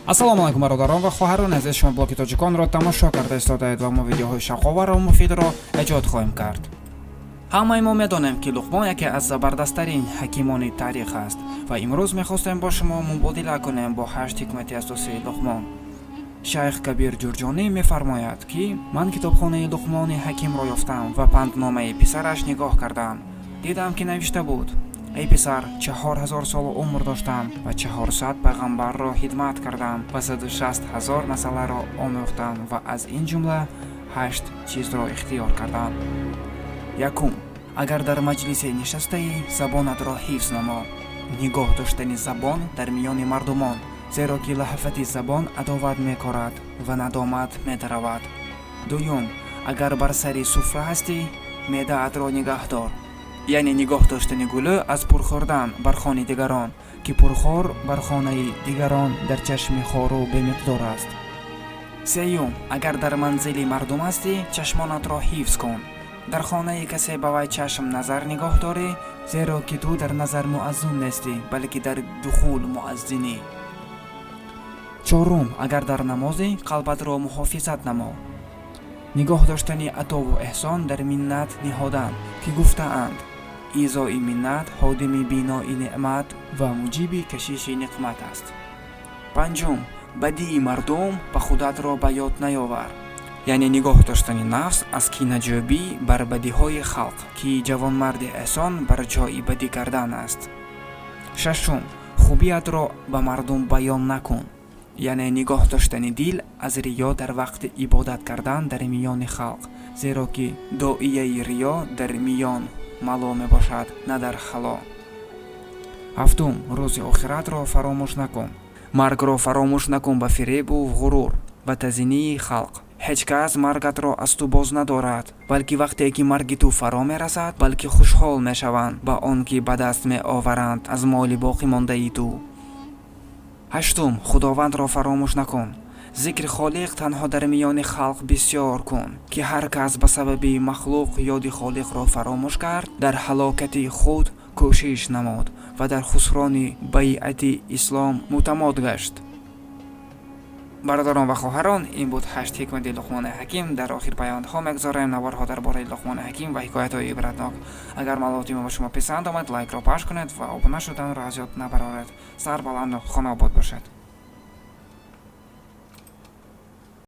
ассалому алайкум бародарон ва хоҳарон азиз, шумо блоки тоҷиконро тамошо карда истодаед ва мо видеоҳои шавқовару муфидро эҷод хоҳем кард. ҳамаи мо медонем ки Луқмон яке аз забардасттарин ҳакимони таърих аст ва имрӯз мехостем бо шумо мубодила кунем бо 8 ҳикмати асосии Луқмон. Шайх Кабир Ҷурҷонӣ мефармояд ки ман китобхонаи Луқмони ҳакимро ёфтам ва пандномаи писараш нигоҳ кардам. Дидам ки навишта буд: эй писар, 4000 сол умр доштам ва 400 пайғамбарро хидмат кардам ва 160,000 масъаларо омӯхтам ва аз ин ҷумла 8 чизро ихтиёр кардам. Якум, агар дар маҷлисе нишастаӣ, забонатро ҳифз намо. Нигоҳ доштани забон дар миёни мардумон, зеро ки лаҳфати забон адоват мекорад ва надомат медаравад. Дуюм, агар бар сари суфра ҳастӣ, меъдаатро нигаҳ дор. яъне нигоҳ доштани гулӯ аз пурхӯрдан бар хони дигарон, ки пурхӯр бар хонаи дигарон дар чашми хору бемиқдор аст. Сеюм, агар дар манзили мардум ҳастӣ, чашмонатро ҳифз кун. дар хонаи касе ба вай чашм назар нигоҳ дорӣ, зеро ки ту дар назар муаззин нестӣ, балки дар духул муаззинӣ. Чорум, агар дар намозӣ, қалбатро муҳофизат намо. нигоҳ доштани атову эҳсон дар миннат ниҳодан, ки гуфтаанд: изои миннат ҳодими бинои неъмат ва муҷиби кашиши никмат аст. Панҷум, бадии мардум ба худатро ба ёд наёвар. яъне нигоҳ доштани нафс аз кинаҷӯбӣ бар бадиҳои халқ, ки ҷавонмарди эҳсон бар ҷои бадӣ кардан аст. Шашум, хубиятро ба мардум баён накун. яъне нигоҳ доштани дил аз риё дар вақти ибодат кардан дар миёни халқ, зеро ки доияи риё дар миён мало мебошад, на дар хало. ҳафтум, рӯзи охиратро фаромӯш накун. маргро фаромӯш накун ба фиребу ғурур, ба тазинии халқ. ҳеҷ кас маргатро аз ту боз надорад, балки вақте ки марги ту фаро мерасад, балки хушҳол мешаванд ба он ки ба даст меоваранд аз моли боқимондаи ту. ҳаштум, худовандро фаромӯш накун. зикри холиқ танҳо дар миёни халқ бисёр кун, ки ҳар кас ба сабаби махлуқ ёди холиқро фаромӯш кард, дар ҳалокати худ кӯшиш намуд ва дар хусрони байъати ислом мутамод гашт. бародарон ва хоҳарон, ин буд 8 ҳикмати Луқмони ҳаким. дар охир паёндҳо мегузорем наварҳо дар бораи Луқмони ҳаким ва ҳикоятҳои ибратнок. агар маълумоти мо ба шумо писанд омад, лайкро пахш кунед ва обуна шуданро аз ёд набароред. сар баланду хона обод бошад.